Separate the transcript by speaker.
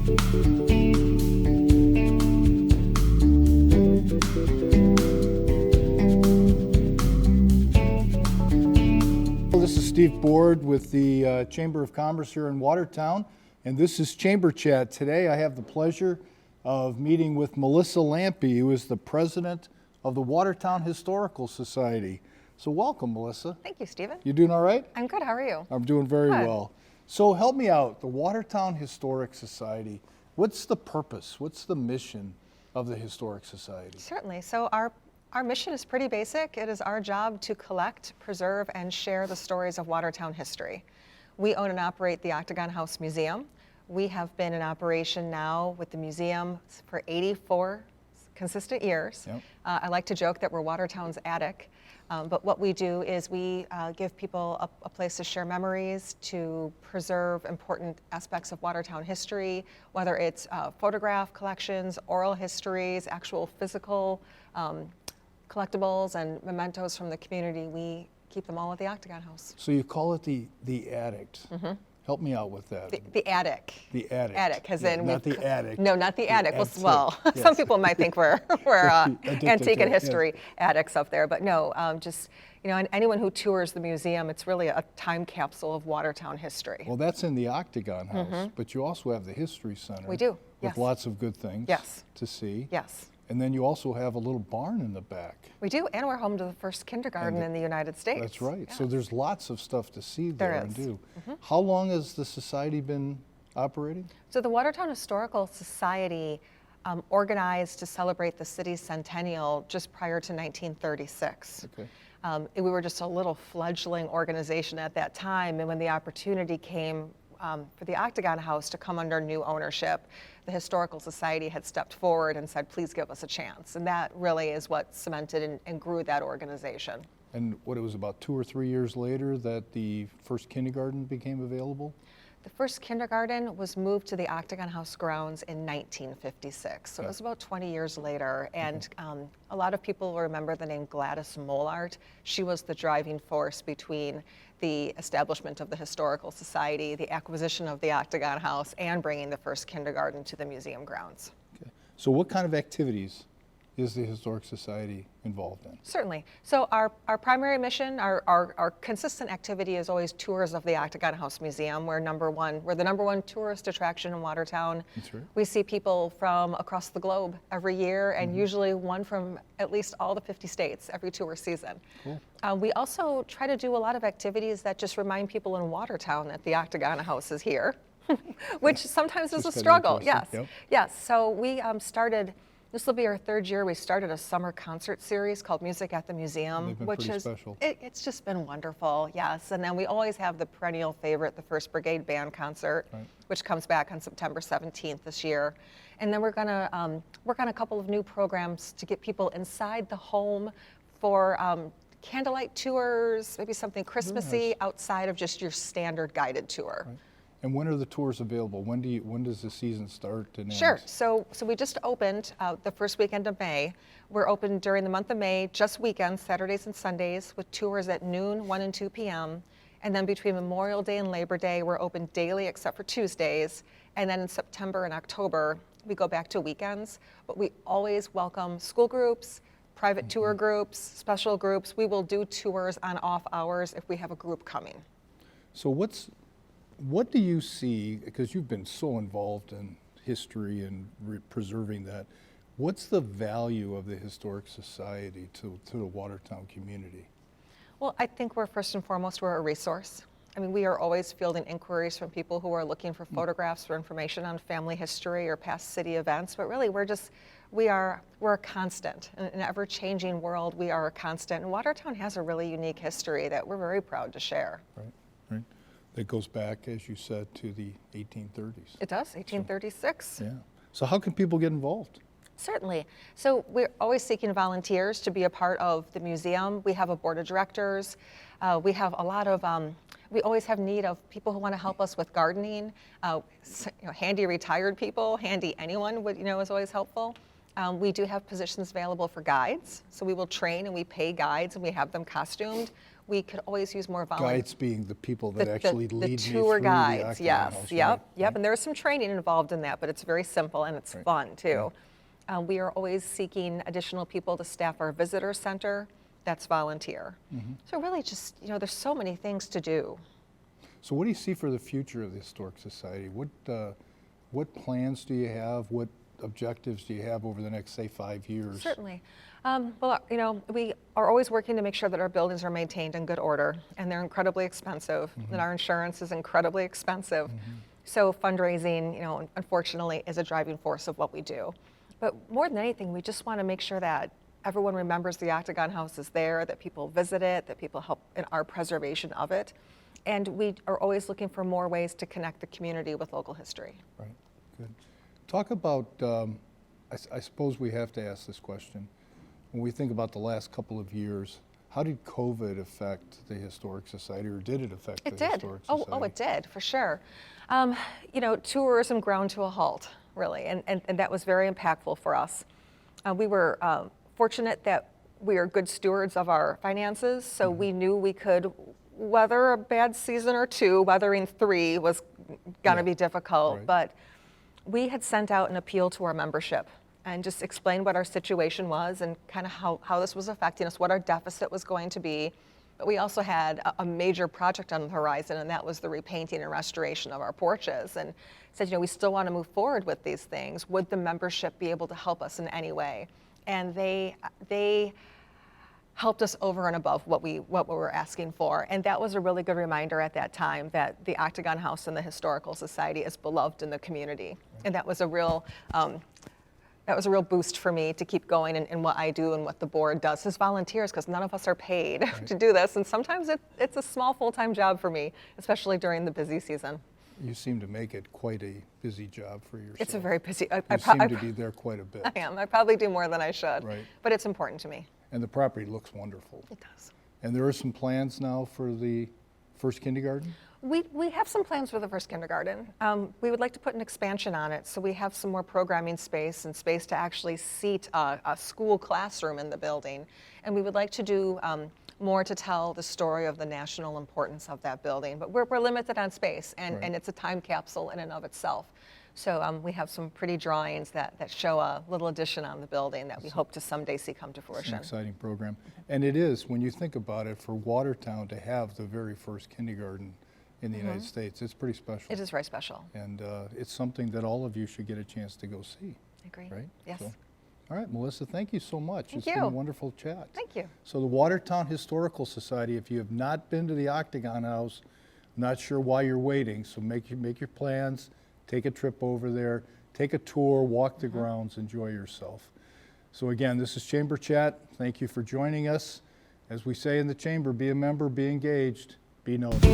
Speaker 1: This is Steve Board with the Chamber of Commerce here in Watertown, and this is Chamber Chat. Today I have the pleasure of meeting with Melissa Lampe, who is the president of the Watertown Historical Society. So welcome, Melissa.
Speaker 2: Thank you, Stephen.
Speaker 1: You doing all right?
Speaker 2: I'm good. How are you?
Speaker 1: I'm doing very
Speaker 2: Good.
Speaker 1: well. So help me out, the Watertown Historic Society. What's the purpose? What's the mission of the Historic Society?
Speaker 2: Certainly. So our mission is pretty basic. It is our job to collect, preserve, and share the stories of Watertown history. We own and operate the Octagon House Museum. We have been in operation now with the museum for 84 consistent years.
Speaker 1: Yep.
Speaker 2: I like to joke that we're Watertown's attic. But what we do is we give people a place to share memories, to preserve important aspects of Watertown history, whether it's photograph collections, oral histories, actual physical collectibles and mementos from the community. We keep them all at the Octagon House.
Speaker 1: So you call it the attic.
Speaker 2: Mm-hmm.
Speaker 1: Help me out with that.
Speaker 2: The attic.
Speaker 1: The attic.
Speaker 2: Attic, as in
Speaker 1: not the attic.
Speaker 2: No, not the attic.
Speaker 1: attic.
Speaker 2: Well,
Speaker 1: Yes.
Speaker 2: some people might think we're antique and
Speaker 1: yeah.
Speaker 2: history addicts up there, but no. Just and anyone who tours the museum, it's really a time capsule of Watertown history.
Speaker 1: Well, that's in the Octagon House, but you also have the History Center.
Speaker 2: We do.
Speaker 1: With
Speaker 2: Yes.
Speaker 1: lots of good things.
Speaker 2: Yes.
Speaker 1: To see.
Speaker 2: Yes.
Speaker 1: And then you also have a little barn in the back.
Speaker 2: We do, and we're home to the first kindergarten in the United States.
Speaker 1: That's right.
Speaker 2: Yeah.
Speaker 1: So there's lots of stuff to see there
Speaker 2: There
Speaker 1: and
Speaker 2: is.
Speaker 1: do. How long has the society been operating?
Speaker 2: So the Watertown Historical Society organized to celebrate the city's centennial just prior to 1936.
Speaker 1: Okay.
Speaker 2: We were just a little fledgling organization at that time, and when the opportunity came for the Octagon House to come under new ownership, the Historical Society had stepped forward and said, please give us a chance. And that really is what cemented and grew that organization.
Speaker 1: And what, it was about 2 or 3 years later that the first kindergarten became available?
Speaker 2: The first kindergarten was moved to the Octagon House grounds in 1956. So it was about 20 years later. And a lot of people will remember the name Gladys Mollart. She was the driving force between the establishment of the Historical Society, the acquisition of the Octagon House, and bringing the first kindergarten to the museum grounds.
Speaker 1: Okay. So what kind of activities is the Historic Society involved in?
Speaker 2: Certainly. So our primary mission, our consistent activity is always tours of the Octagon House Museum. We're the number one tourist attraction in Watertown.
Speaker 1: That's right.
Speaker 2: We see people from across the globe every year, and usually one from at least all the 50 states every tour season.
Speaker 1: Cool.
Speaker 2: We also try to do a lot of activities that just remind people in Watertown that the Octagon House is here, which sometimes is a
Speaker 1: Just kinda
Speaker 2: struggle. Yes.
Speaker 1: interesting. Yep.
Speaker 2: Yes. So we started. This will be our third year. We started a summer concert series called Music at the Museum,
Speaker 1: They've been
Speaker 2: which
Speaker 1: pretty
Speaker 2: is
Speaker 1: special.
Speaker 2: It's just been wonderful. Yes, and then we always have the perennial favorite, the First Brigade Band concert,
Speaker 1: Right.
Speaker 2: which comes back on September 17th this year. And then we're going to work on a couple of new programs to get people inside the home for candlelight tours, maybe something Christmassy outside of just your standard guided tour.
Speaker 1: Right. And when are the tours available? When does the season start and end?
Speaker 2: Sure. So we just opened the first weekend of May. We're open during the month of May, just weekends, Saturdays and Sundays, with tours at noon, 1 and 2 p.m. And then between Memorial Day and Labor Day, we're open daily except for Tuesdays. And then in September and October, we go back to weekends. But we always welcome school groups, private tour groups, special groups. We will do tours on off hours if we have a group coming.
Speaker 1: So what do you see, because you've been so involved in history and preserving that, what's the value of the Historic Society to the Watertown community?
Speaker 2: Well, I think we're a resource. I mean, we are always fielding inquiries from people who are looking for photographs or information on family history or past city events, but really we're a constant. In an ever-changing world, we are a constant. And Watertown has a really unique history that we're very proud to share.
Speaker 1: Right, right. That goes back, as you said, to the 1830s.
Speaker 2: It does, 1836.
Speaker 1: Yeah. So how can people get involved?
Speaker 2: Certainly. So we're always seeking volunteers to be a part of the museum. We have a board of directors. We have a lot of, we always have need of people who want to help us with gardening. Handy retired people, handy anyone would, is always helpful. We do have positions available for guides. So we will train and we pay guides and we have them costumed. we could always use more volunteers.
Speaker 1: Guides being the people that actually lead me
Speaker 2: the
Speaker 1: through
Speaker 2: tour
Speaker 1: the
Speaker 2: guides,
Speaker 1: Octagon
Speaker 2: yes,
Speaker 1: House,
Speaker 2: yep,
Speaker 1: right?
Speaker 2: yep. And there's some training involved in that, but it's very simple and it's fun too.
Speaker 1: Yeah.
Speaker 2: We are always seeking additional people to staff our visitor center. That's volunteer. So really just, there's so many things to do.
Speaker 1: So what do you see for the future of the Historic Society? What plans do you have? What objectives do you have over the next, say, 5 years?
Speaker 2: Certainly. Well, we are always working to make sure that our buildings are maintained in good order, and they're incredibly expensive, and our insurance is incredibly expensive. So fundraising, unfortunately, is a driving force of what we do. But more than anything, we just want to make sure that everyone remembers the Octagon House is there, that people visit it, that people help in our preservation of it. And we are always looking for more ways to connect the community with local history.
Speaker 1: Right, good. Talk about, I suppose we have to ask this question. When we think about the last couple of years, how did COVID affect the Historic Society, or did it affect the Historic Society?
Speaker 2: Oh, it did, for sure. Tourism ground to a halt, really, and that was very impactful for us. We were fortunate that we are good stewards of our finances, so we knew we could weather a bad season or two. Weathering 3 was going to be difficult, but we had sent out an appeal to our membership and just explained what our situation was and kind of how this was affecting us, what our deficit was going to be. But we also had a major project on the horizon, and that was the repainting and restoration of our porches, and said, we still want to move forward with these things. Would the membership be able to help us in any way? And they helped us over and above what we were asking for. And that was a really good reminder at that time that the Octagon House and the Historical Society is beloved in the community. And that was a real boost for me to keep going in what I do and what the board does as volunteers, because none of us are paid to do this. And sometimes it's a small full-time job for me, especially during the busy season.
Speaker 1: You seem to make it quite a busy job for yourself.
Speaker 2: It's a very busy.
Speaker 1: You seem to be there quite a bit.
Speaker 2: I am. I probably do more than I should.
Speaker 1: Right.
Speaker 2: But it's important to me.
Speaker 1: And the property looks wonderful.
Speaker 2: It does.
Speaker 1: And there are some plans now for the first kindergarten?
Speaker 2: We have some plans for the first kindergarten. We would like to put an expansion on it, so we have some more programming space and space to actually seat a school classroom in the building. And we would like to do more to tell the story of the national importance of that building. But we're limited on space, and it's a time capsule in and of itself. So we have some pretty drawings that show a little addition on the building that we hope to someday see come to fruition.
Speaker 1: It's an exciting program. And it is, when you think about it, for Watertown to have the very first kindergarten in the United States, it's pretty special.
Speaker 2: It is very special.
Speaker 1: And it's something that all of you should get a chance to go see.
Speaker 2: I agree.
Speaker 1: Right?
Speaker 2: Yes.
Speaker 1: So, all right, Melissa, thank you so much.
Speaker 2: Thank
Speaker 1: It's been
Speaker 2: you.
Speaker 1: a wonderful chat.
Speaker 2: Thank you.
Speaker 1: So the Watertown Historical Society, if you have not been to the Octagon House, I'm not sure why you're waiting, so make your plans, take a trip over there, take a tour, walk the grounds, enjoy yourself. So again, this is Chamber Chat. Thank you for joining us. As we say in the Chamber, be a member, be engaged, be noticed.